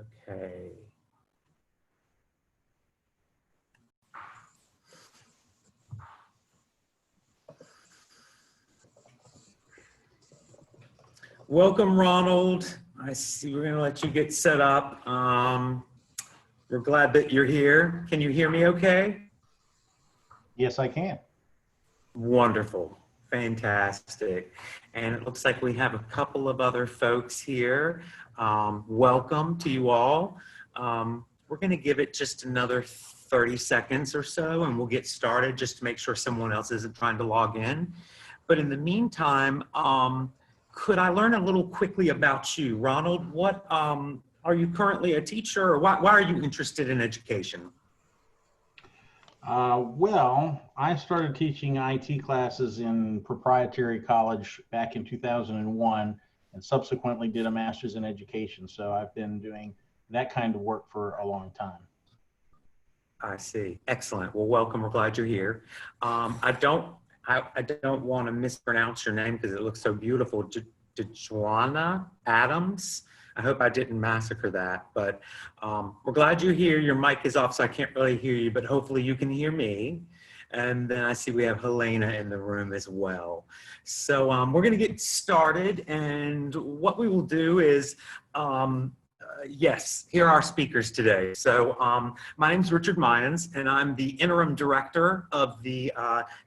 Okay. Welcome, Ronald. I see we're going to let you get set up. We're glad that you're here. Can you hear me okay? Yes, I can. Wonderful. Fantastic. And it looks like we have a couple of other folks here. Welcome to you all. We're going to give it just another 30 seconds or so, and we'll get started just to make sure someone else isn't trying to log in. But in the meantime, could I learn a little quickly about you? Ronald, what are you currently a teacher, or why are you interested in education? Well, I started teaching IT classes in proprietary college back in 2001 and subsequently did a master's in education. So I've been doing that kind of work for a long time. I see. Excellent. Well, welcome. We're glad you're here. I don't want to mispronounce your name because it looks so beautiful. Joanna Adams. I hope I didn't massacre that, but we're glad you're here. Your mic is off, so I can't really hear you, but hopefully you can hear me. And then I see we have Helena in the room as well. So we're going to get started, and what we will do is, yes, here are our speakers today. So my name is Richard Mayans, and I'm the interim director of the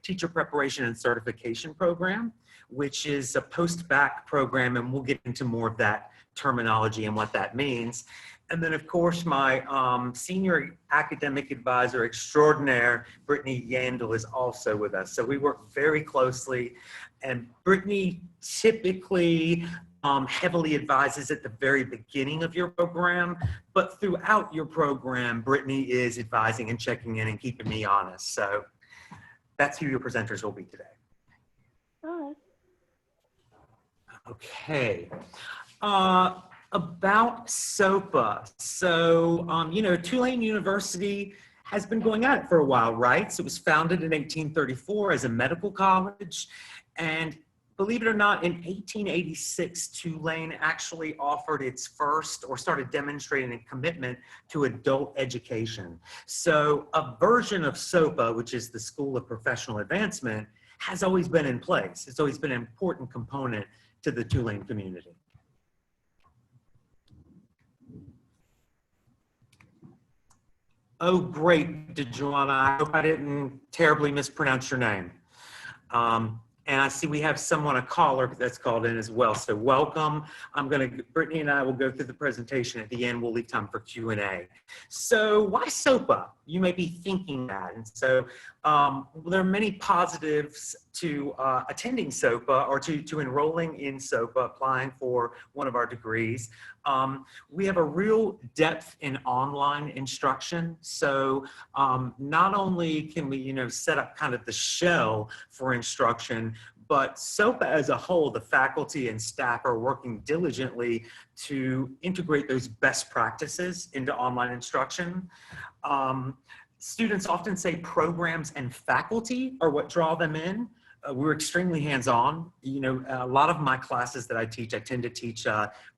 Teacher Preparation and Certification Program, which is a post-bac program, and we'll get into more of that terminology and what that means. And then, of course, my senior academic advisor extraordinaire, Brittany Yandel, is also with us. So we work very closely, and Brittany typically heavily advises at the very beginning of your program, but throughout your program, Brittany is advising and checking in and keeping me honest. So that's who your presenters will be today. Hi. Okay. About SOPA. So, you know, Tulane University has been going at it for a while, right? So it was founded in 1834 as a medical college. And believe it or not, in 1886, Tulane actually offered its first, or started demonstrating a commitment to adult education. So a version of SOPA, which is the School of Professional Advancement, has always been in place. It's always been an important component to the Tulane community. Oh, great, Joanna. I hope I didn't terribly mispronounce your name. And I see we have someone, a caller that's called in as well. So welcome. Brittany and I will go through the presentation. At the end, we'll leave time for Q&A. So why SOPA? You may be thinking that. And so there are many positives to attending SOPA, or to enrolling in SOPA, applying for one of our degrees. We have a real depth in online instruction. So not only can we, set up kind of the shell for instruction, but SOPA as a whole, the faculty and staff are working diligently to integrate those best practices into online instruction. Students often say programs and faculty are what draw them in. We're extremely hands-on. A lot of my classes that I tend to teach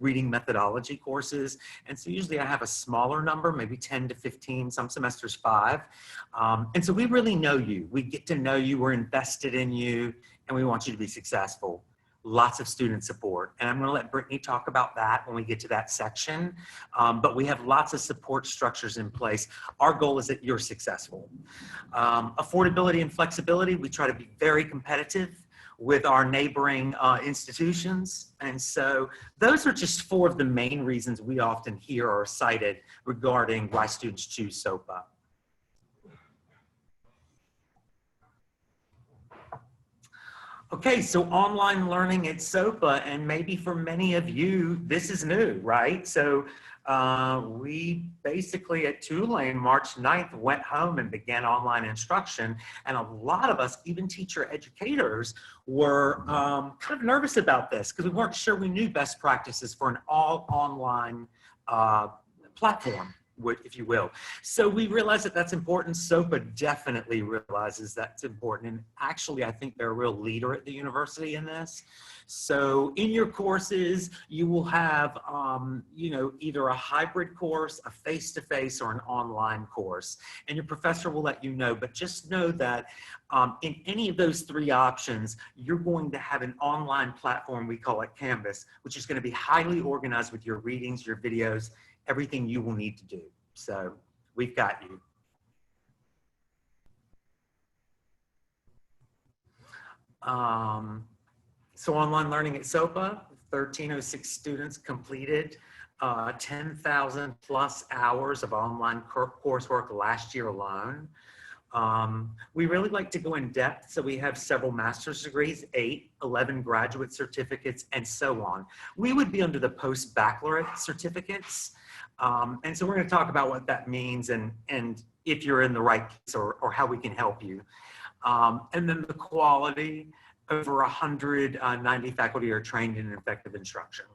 reading methodology courses. And so usually I have a smaller number, maybe 10 to 15, some semesters 5. And so we really know you. We get to know you, we're invested in you, and we want you to be successful. Lots of student support. And I'm gonna let Brittany talk about that when we get to that section. But we have lots of support structures in place. Our goal is that you're successful. Affordability and flexibility, we try to be very competitive with our neighboring institutions. And so those are just 4 of the main reasons we often hear or cited regarding why students choose SOPA. Okay, so online learning at SOPA, and maybe for many of you, this is new, right? So we basically at Tulane, March 9th, went home and began online instruction. And a lot of us, even teacher educators, were kind of nervous about this because we weren't sure we knew best practices for an all online platform. if you will. So we realize that that's important. SOPA definitely realizes that's important. And actually, I think they're a real leader at the university in this. So in your courses, you will have, you know, either a hybrid course, a face-to-face, or an online course. And your professor will let you know, but just know that in any of those three options, you're going to have an online platform, we call it Canvas, which is going to be highly organized with your readings, your videos, everything you will need to do. So we've got you. So online learning at SOPA, 1,306 students completed 10,000 plus hours of online coursework last year alone. We really like to go in depth, so we have several master's degrees, 8, 11 graduate certificates, and so on. We would be under the post-baccalaureate certificates. And so we're going to talk about what that means and if you're in the right place or how we can help you. And then the quality, over 190 faculty are trained in effective instruction.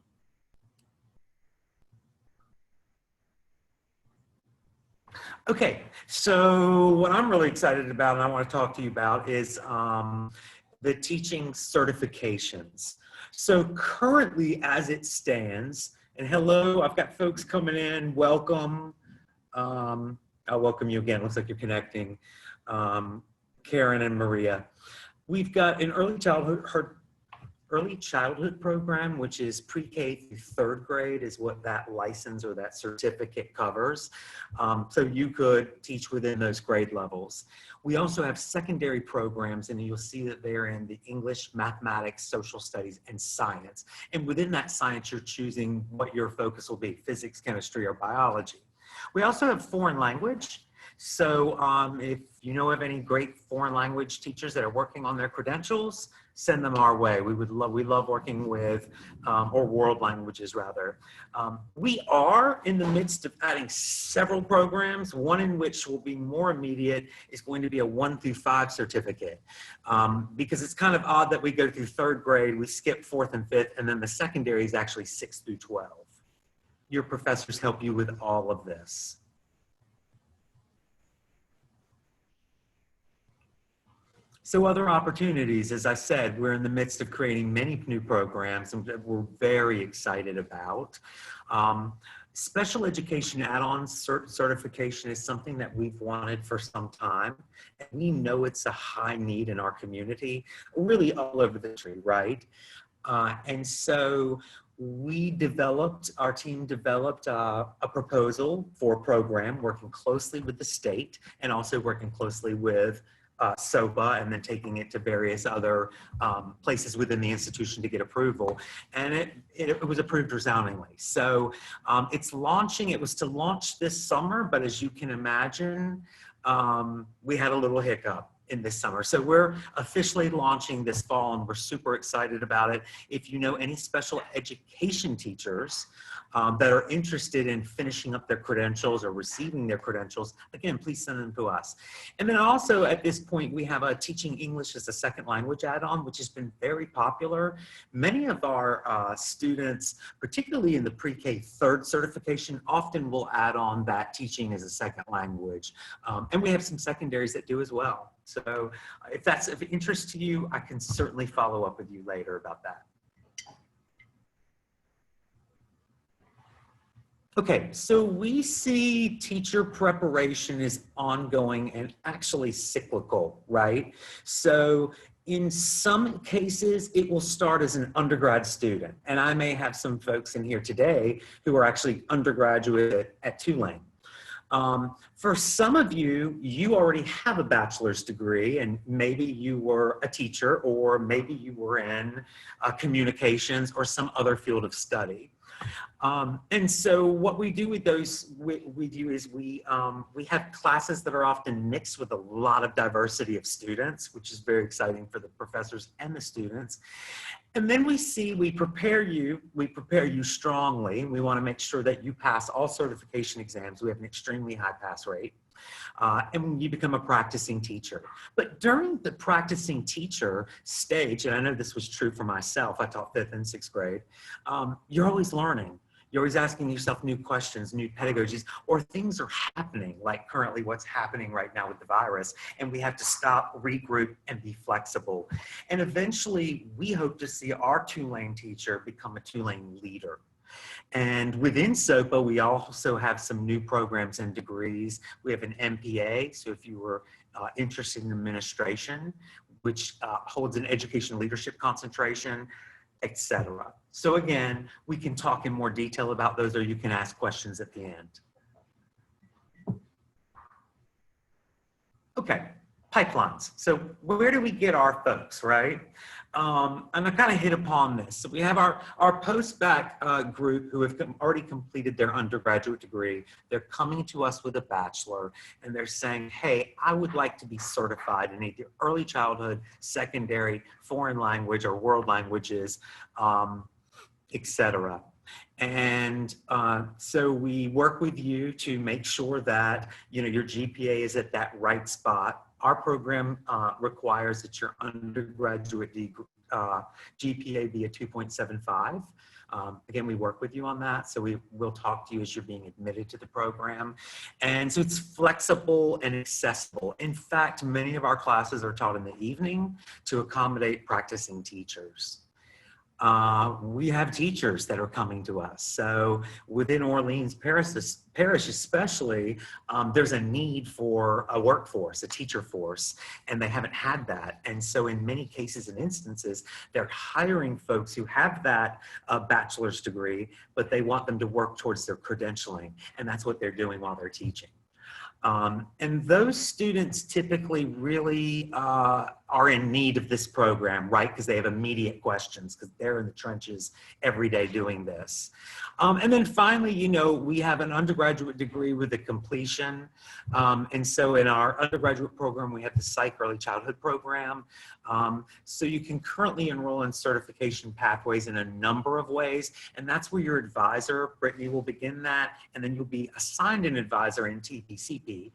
Okay, so what I'm really excited about and I want to talk to you about is the teaching certifications. So currently as it stands, and hello, I've got folks coming in, welcome. I'll welcome you again, looks like you're connecting. Karen and Maria. We've got an early childhood program, which is pre-K through 3rd grade is what that license or that certificate covers. So you could teach within those grade levels. We also have secondary programs, and you'll see that they're in the English, mathematics, social studies, and science. And within that science, you're choosing what your focus will be, physics, chemistry, or biology. We also have foreign language. So if you know of any great foreign language teachers that are working on their credentials, send them our way. We love working with, or world languages rather. We are in the midst of adding several programs. One in which will be more immediate is going to be a 1 through 5 certificate. Because it's kind of odd that we go through 3rd grade, we skip 4th and 5th, and then the secondary is actually 6 through 12. Your professors help you with all of this. So other opportunities, as I said, we're in the midst of creating many new programs and we're very excited about. Special education add-on certification is something that we've wanted for some time. And we know it's a high need in our community, really all over the country, right? And so our team developed a proposal for a program working closely with the state and also working closely with SOPA and then taking it to various other places within the institution to get approval. And it was approved resoundingly. So it's launching, it was to launch this summer, but as you can imagine, we had a little hiccup in this summer. So we're officially launching this fall and we're super excited about it. If you know any special education teachers that are interested in finishing up their credentials or receiving their credentials, again, please send them to us. And then also at this point, we have a teaching English as a second language add-on, which has been very popular. Many of our students, particularly in the pre-K 3rd certification, often will add on that teaching as a second language. And we have some secondaries that do as well. So if that's of interest to you, I can certainly follow up with you later about that. Okay, so we see teacher preparation is ongoing and actually cyclical, right? So in some cases, it will start as an undergrad student. And I may have some folks in here today who are actually undergraduate at Tulane. For some of you, you already have a bachelor's degree and maybe you were a teacher or maybe you were in communications or some other field of study. And so what we do with those, we have classes that are often mixed with a lot of diversity of students, which is very exciting for the professors and the students. And then we prepare you strongly. We want to make sure that you pass all certification exams. We have an extremely high pass rate. And you become a practicing teacher. But during the practicing teacher stage, and I know this was true for myself, I taught 5th and 6th grade, you're always learning. You're always asking yourself new questions, new pedagogies, or things are happening, like currently what's happening right now with the virus, and we have to stop, regroup, and be flexible. And eventually, we hope to see our Tulane teacher become a Tulane leader. And within SOPA, we also have some new programs and degrees. We have an MPA, so if you were interested in administration, which holds an education leadership concentration, etc. So again, we can talk in more detail about those, or you can ask questions at the end. Okay, pipelines. So where do we get our folks, right? And I kind of hit upon this. So we have our post-bac group who have already completed their undergraduate degree. They're coming to us with a bachelor and they're saying, hey, I would like to be certified in either early childhood, secondary, foreign language, or world languages, etc. And so we work with you to make sure that your GPA is at that right spot. Our program requires that your undergraduate GPA be a 2.75. Again, we work with you on that, so we will talk to you as you're being admitted to the program. And so it's flexible and accessible. In fact, many of our classes are taught in the evening to accommodate practicing teachers. We have teachers that are coming to us. So within Orleans Parish especially, there's a need for a workforce, a teacher force, and they haven't had that. And so in many cases and instances, they're hiring folks who have that bachelor's degree, but they want them to work towards their credentialing. And that's what they're doing while they're teaching. And those students typically really are in need of this program, right? Because they have immediate questions because they're in the trenches every day doing this. And then finally, we have an undergraduate degree with a completion. And so in our undergraduate program, we have the Psych Early Childhood program. So you can currently enroll in certification pathways in a number of ways. And that's where your advisor, Brittany, will begin that. And then you'll be assigned an advisor in TPCP,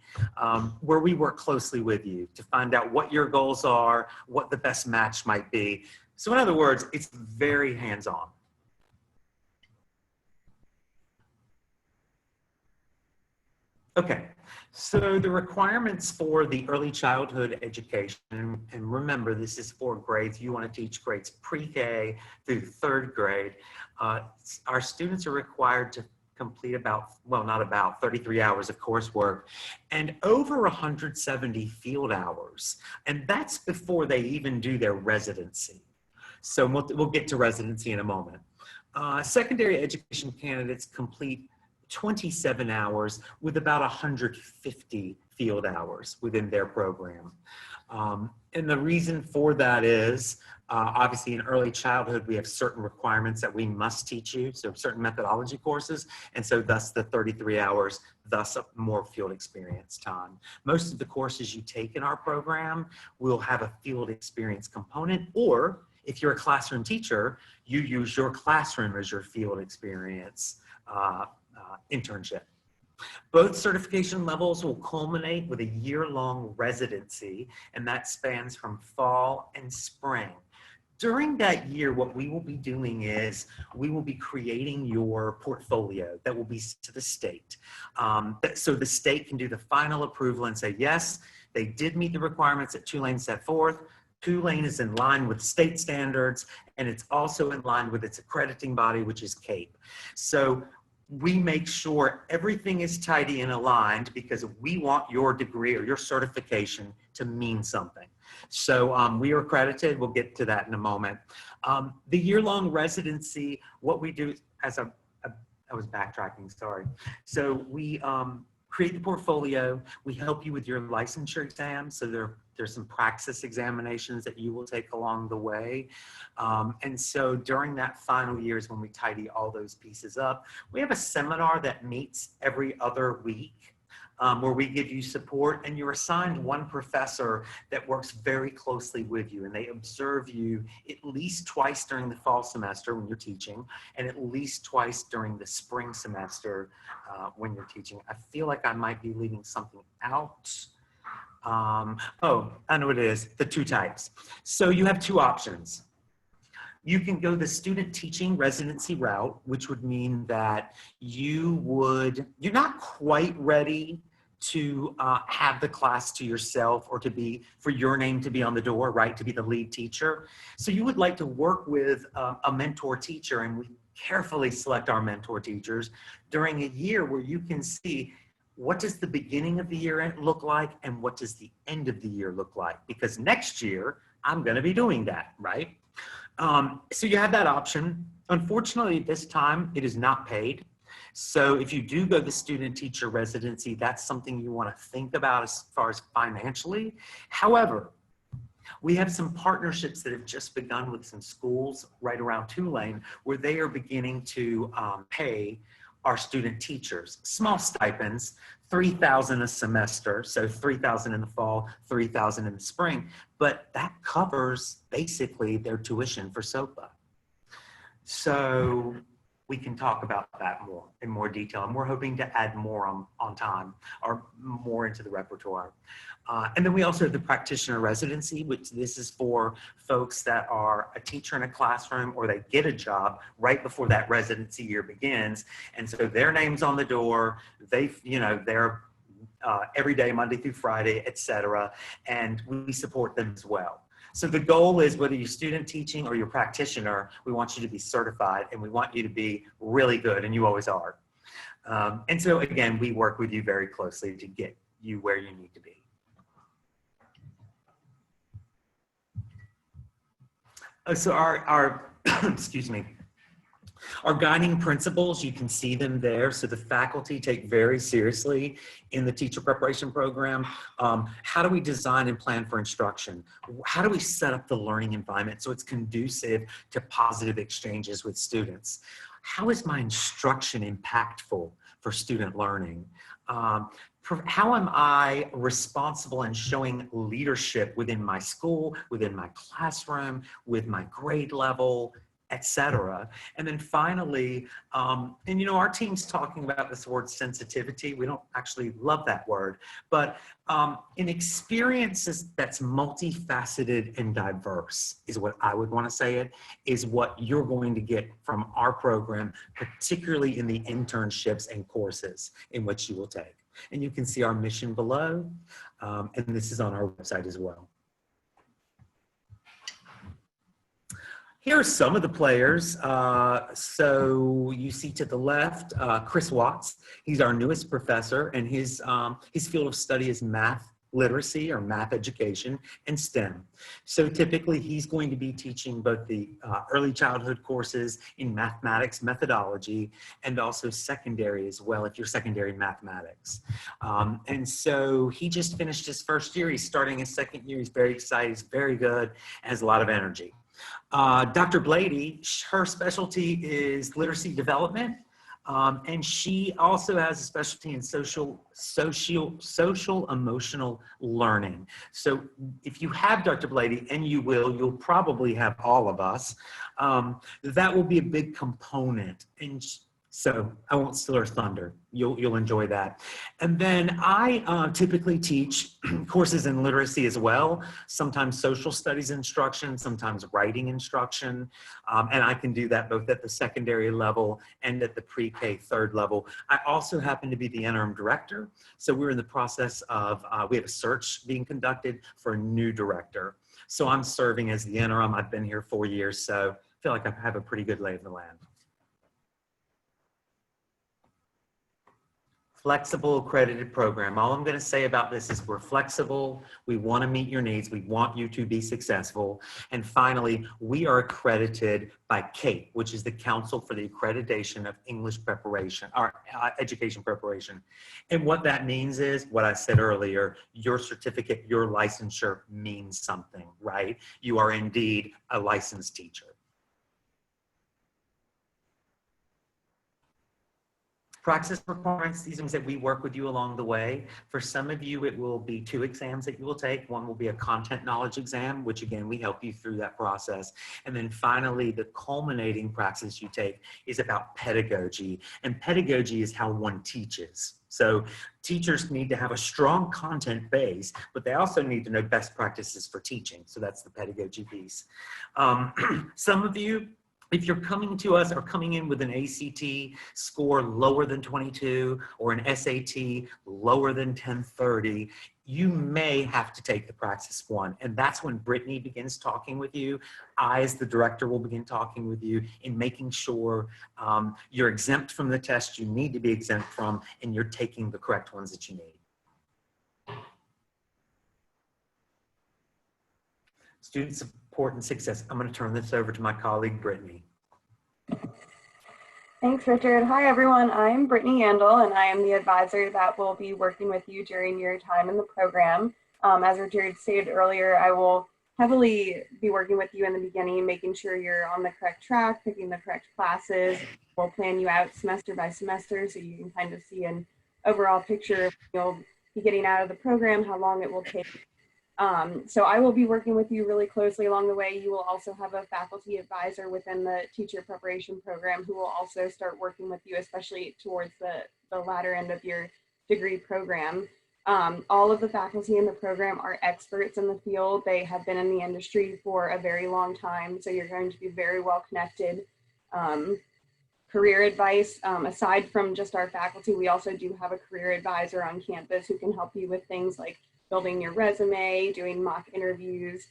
where we work closely with you to find out what your goals are, what the best match might be. So in other words, it's very hands-on. Okay, so the requirements for the early childhood education, and remember this is for grades, you want to teach grades pre-K through third grade. Our students are required to complete not 33 hours of coursework and over 170 field hours. And that's before they even do their residency. So we'll get to residency in a moment. Secondary education candidates complete 27 hours with about 150 field hours within their program. And the reason for that is, obviously in early childhood, we have certain requirements that we must teach you, so certain methodology courses, and so thus the 33 hours, thus more field experience time. Most of the courses you take in our program will have a field experience component, or if you're a classroom teacher, you use your classroom as your field experience internship. Both certification levels will culminate with a year-long residency, and that spans from fall and spring. During that year, what we will be doing is we will be creating your portfolio that will be to the state. So the state can do the final approval and say, yes, they did meet the requirements that Tulane set forth. Tulane is in line with state standards, and it's also in line with its accrediting body, which is CAPE. So we make sure everything is tidy and aligned because we want your degree or your certification to mean something. So we are accredited. We'll get to that in a moment. The year-long residency, what we do, I was backtracking, sorry. So we create the portfolio. We help you with your licensure exams. So there's some praxis examinations that you will take along the way. And so during that final year is when we tidy all those pieces up. We have a seminar that meets every other week where we give you support, and you're assigned one professor that works very closely with you, and they observe you at least twice during the fall semester when you're teaching, and at least twice during the spring semester when you're teaching. I feel like I might be leaving something out. Oh, I know what it is, the two types. So you have two options. You can go the student teaching residency route, which would mean that you're not quite ready to have the class to yourself or for your name to be on the door, right? To be the lead teacher. So you would like to work with a mentor teacher, and we carefully select our mentor teachers during a year where you can see what does the beginning of the year look like and what does the end of the year look like? Because next year, I'm gonna be doing that, right? So you have that option. Unfortunately, this time it is not paid. So if you do go the student teacher residency, that's something you want to think about as far as financially. However, we have some partnerships that have just begun with some schools right around Tulane where they are beginning to pay our student teachers small stipends, $3,000 a semester, so $3,000 in the fall, $3,000 in the spring, but that covers basically their tuition for SOPA. So we can talk about that in more detail, and we're hoping to add more on time or more into the repertoire. And then we also have the practitioner residency, which this is for folks that are a teacher in a classroom or they get a job right before that residency year begins. And so their name's on the door, they're every day, Monday through Friday, etc. And we support them as well. So the goal is whether you're student teaching or you're practitioner, we want you to be certified and we want you to be really good, and you always are. And so again, we work with you very closely to get you where you need to be. So our excuse me, our guiding principles, you can see them there. So the faculty take very seriously in the teacher preparation program. How do we design and plan for instruction? How do we set up the learning environment so it's conducive to positive exchanges with students? How is my instruction impactful for student learning? How am I responsible in showing leadership within my school, within my classroom, with my grade level, etc. And then finally, our team's talking about this word sensitivity. We don't actually love that word, but an experience that's multifaceted and diverse is what I would want to say it, is what you're going to get from our program, particularly in the internships and courses in which you will take. And you can see our mission below, and this is on our website as well. Here are some of the players. So you see to the left, Chris Watts. He's our newest professor, and his field of study is math literacy or math education and STEM. So typically he's going to be teaching both the early childhood courses in mathematics methodology and also secondary as well, if you're secondary mathematics. And so he just finished his first year. He's starting his second year. He's very excited. He's very good, has a lot of energy. Dr. Blady, her specialty is literacy development, and she also has a specialty in social emotional learning. So if you have Dr. Blady, and you'll probably have all of us, that will be a big component. And so I won't steal her thunder. You'll enjoy that. And then I typically teach courses in literacy as well, sometimes social studies instruction, sometimes writing instruction, and I can do that both at the secondary level and at the pre-K third level. I also happen to be the interim director, so we're in the process of, we have a search being conducted for a new director. So I'm serving as the interim. I've been here 4 years, so I feel like I have a pretty good lay of the land. Flexible accredited program. All I'm going to say about this is we're flexible. We want to meet your needs. We want you to be successful. And finally, we are accredited by CAPE, which is the Council for the Accreditation of English Preparation, or Education Preparation. And what that means is what I said earlier, your certificate, your licensure means something, right? You are indeed a licensed teacher. Praxis requirements, these things that we work with you along the way. For some of you, it will be 2 exams that you will take. One will be a content knowledge exam, which again, we help you through that process. And then finally, the culminating praxis you take is about pedagogy. And pedagogy is how one teaches. So teachers need to have a strong content base, but they also need to know best practices for teaching. So that's the pedagogy piece. Some of you, if you're coming to us or coming in with an ACT score lower than 22 or an SAT lower than 1030, you may have to take the Praxis 1. And that's when Brittany begins talking with you. I, as the director, will begin talking with you in making sure you're exempt from the test you need to be exempt from, and you're taking the correct ones that you need. Student support and success. I'm going to turn this over to my colleague, Brittany. Thanks, Richard. Hi, everyone. I'm Brittany Yandel, and I am the advisor that will be working with you during your time in the program. As Richard stated earlier, I will heavily be working with you in the beginning, making sure you're on the correct track, picking the correct classes. We'll plan you out semester by semester so you can kind of see an overall picture of you'll be getting out of the program, how long it will take. So I will be working with you really closely along the way. You will also have a faculty advisor within the teacher preparation program who will also start working with you, especially towards the latter end of your degree program. All of the faculty in the program are experts in the field. They have been in the industry for a very long time, so you're going to be very well connected. Career advice, aside from just our faculty, we also do have a career advisor on campus who can help you with things like building your resume, doing mock interviews,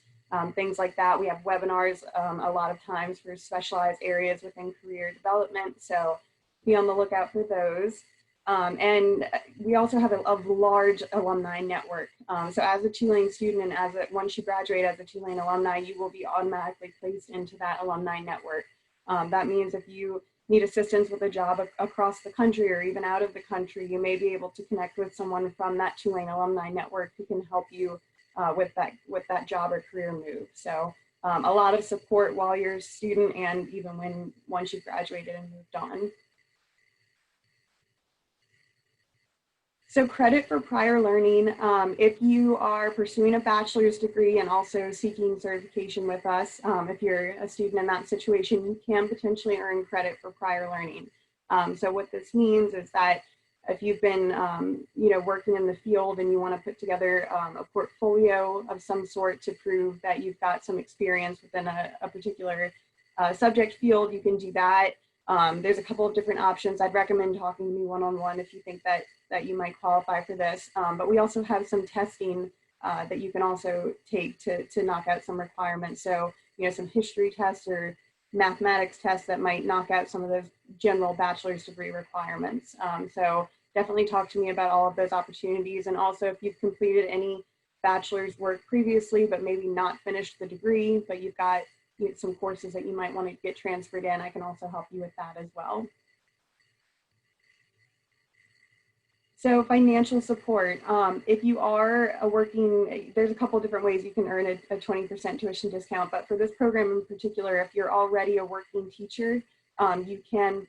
things like that. We have webinars a lot of times for specialized areas within career development, so be on the lookout for those. And we also have a large alumni network. So as a Tulane student and once you graduate as a Tulane alumni, you will be automatically placed into that alumni network. That means if you need assistance with a job across the country or even out of the country, you may be able to connect with someone from that Tulane alumni network who can help you with that job or career move. So a lot of support while you're a student and even once you've graduated and moved on. So credit for prior learning, if you are pursuing a bachelor's degree and also seeking certification with us, if you're a student in that situation, you can potentially earn credit for prior learning. So what this means is that if you've been working in the field and you want to put together a portfolio of some sort to prove that you've got some experience within a particular subject field, you can do that. There's a couple of different options. I'd recommend talking to me one-on-one if you think that you might qualify for this. But we also have some testing that you can also take to knock out some requirements. So, some history tests or mathematics tests that might knock out some of those general bachelor's degree requirements. So definitely talk to me about all of those opportunities. And also if you've completed any bachelor's work previously, but maybe not finished the degree, but you've got some courses that you might want to get transferred in, I can also help you with that as well. So financial support, if you are there's a couple different ways you can earn a 20% tuition discount, but for this program in particular, if you're already a working teacher, you can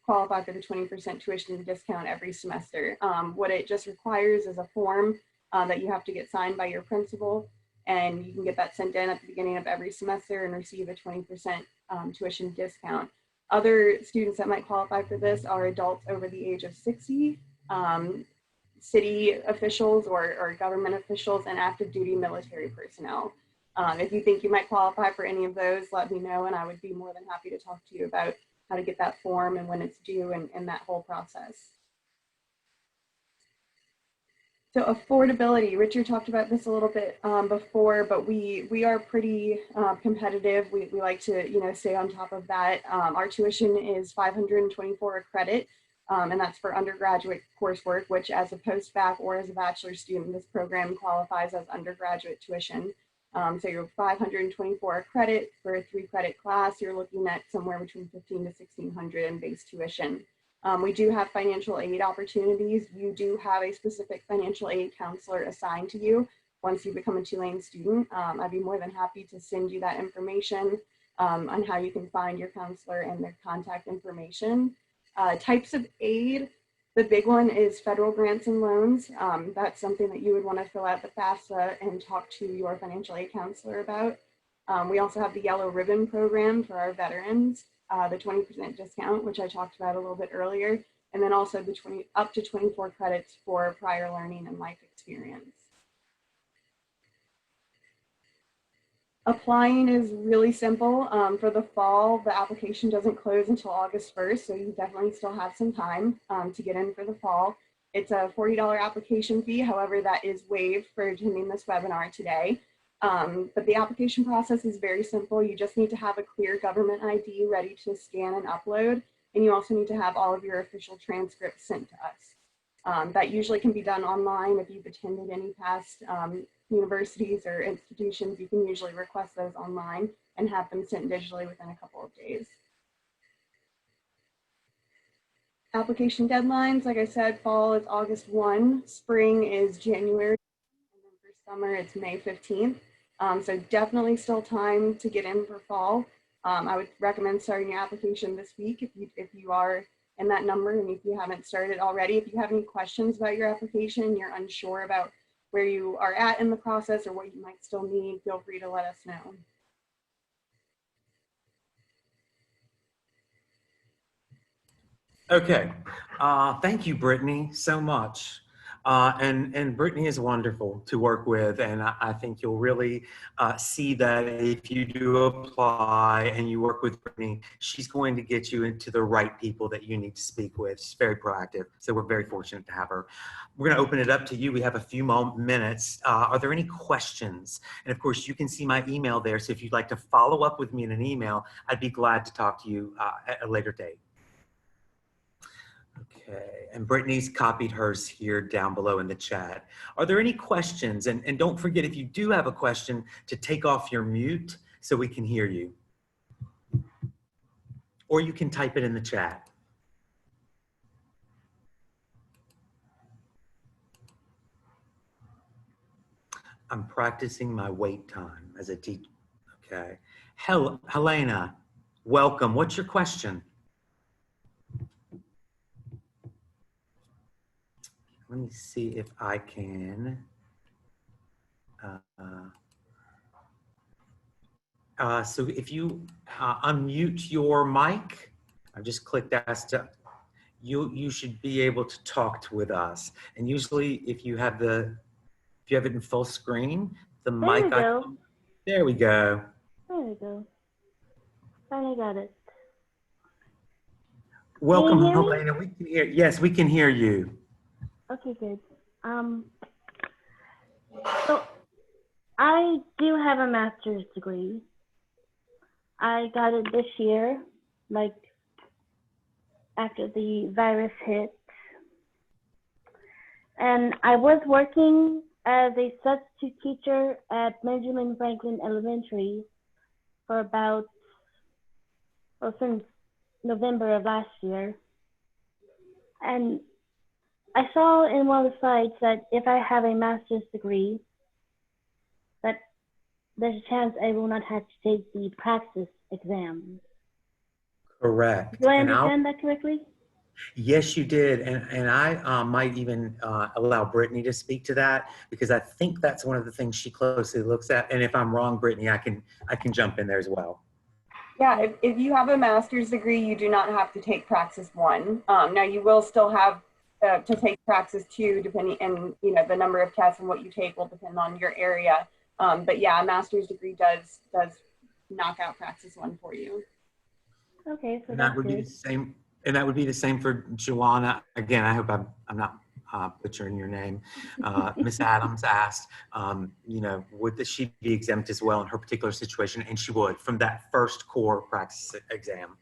qualify for the 20% tuition discount every semester. What it just requires is a form that you have to get signed by your principal, and you can get that sent in at the beginning of every semester and receive a 20% tuition discount. Other students that might qualify for this are adults over the age of 60, city officials or government officials, and active duty military personnel. If you think you might qualify for any of those, let me know, and I would be more than happy to talk to you about how to get that form and when it's due and that whole process. So affordability, Richard talked about this a little bit before, but we are pretty competitive. We like to stay on top of that. Our tuition is $524 a credit, and that's for undergraduate coursework, which as a post-bac or as a bachelor's student, this program qualifies as undergraduate tuition. So you're $524 a credit for a 3-credit class. You're looking at somewhere between $1,500 to $1,600 in base tuition. We do have financial aid opportunities. You do have a specific financial aid counselor assigned to you once you become a Tulane student. I'd be more than happy to send you that information on how you can find your counselor and their contact information. Types of aid, the big one is federal grants and loans. That's something that you would want to fill out the FAFSA and talk to your financial aid counselor about. We also have the Yellow Ribbon program for our veterans, the 20% discount, which I talked about a little bit earlier, and then also the up to 24 credits for prior learning and life experience. Applying is really simple. For the fall, the application doesn't close until August 1st, so you definitely still have some time to get in for the fall. It's a $40 application fee. However, that is waived for attending this webinar today. But the application process is very simple. You just need to have a clear government ID ready to scan and upload, and you also need to have all of your official transcripts sent to us. That usually can be done online. If you've attended any past universities or institutions, you can usually request those online and have them sent digitally within a couple of days. Application deadlines, like I said, fall is August 1, spring is January, and then for summer it's May 15th. So definitely still time to get in for fall. I would recommend starting your application this week if you are in that number, and if you haven't started already. If you have any questions about your application, you're unsure about where you are at in the process or what you might still need, feel free to let us know. Okay, thank you, Brittany, so much. And Brittany is wonderful to work with, and I think you'll really see that if you do apply and you work with Brittany, she's going to get you into the right people that you need to speak with. She's very proactive, so we're very fortunate to have her. We're going to open it up to you. We have a few more minutes. Are there any questions? And of course, you can see my email there, so if you'd like to follow up with me in an email, I'd be glad to talk to you at a later date. Okay, and Brittany's copied hers here down below in the chat. Are there any questions? And don't forget, if you do have a question, to take off your mute so we can hear you. Or you can type it in the chat. I'm practicing my wait time as a teacher. Okay. Helena, welcome. What's your question? Let me see if I can. So if you unmute your mic, I just clicked ask to, you should be able to talk with us. And usually if you have it in full screen, the mic icon. There we go. There we go. Finally got it. Welcome, Can you hear me? Helena. We can hear. Yes, we can hear you. Okay, good. So I do have a master's degree. I got it this year, like after the virus hit. And I was working as a substitute teacher at Benjamin Franklin Elementary for about, well, since November of last year. And I saw in one of the sites that if I have a master's degree, that there's a chance I will not have to take the PRAXIS exam. Correct. Do I understand that correctly? Yes, you did. And I might even allow Brittany to speak to that, because I think that's one of the things she closely looks at. And if I'm wrong, Brittany, I can jump in there as well. Yeah, if you have a master's degree, you do not have to take Praxis 1. Now you will still have to take Praxis 2, depending, and the number of tests and what you take will depend on your area. But yeah, a master's degree does knock out Praxis 1 for you. Okay, so And that would be the same. And that would be the same for Joanna. Again, I hope I'm not butchering your name. Miss Adams asked, would she be exempt as well in her particular situation? And she would, from that first core Praxis exam.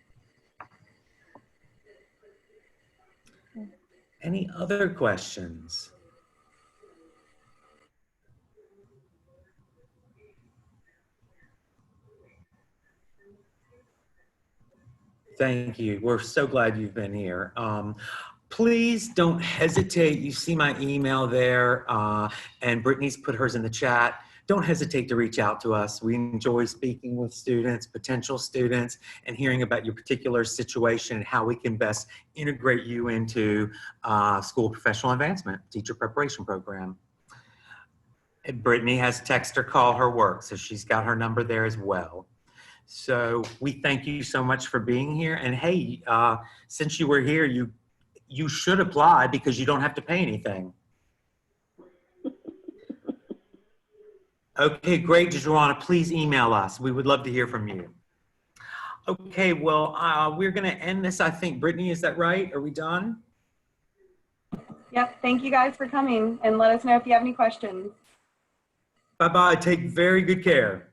Any other questions? Thank you. We're so glad you've been here. Please don't hesitate. You see my email there, and Brittany's put hers in the chat. don't hesitate to reach out to us. We enjoy speaking with students, potential students, and hearing about your particular situation and how we can best integrate you into school professional advancement, teacher preparation program. And Brittany has text or call her work, so she's got her number there as well. So we thank you so much for being here. And hey, since you were here, you should apply because you don't have to pay anything. Okay, great, Joanna. Please email us. We would love to hear from you. Okay, well, we're going to end this, I think. Brittany, is that right? Are we done? Yep. Thank you guys for coming, and let us know if you have any questions. Bye-bye. Take very good care.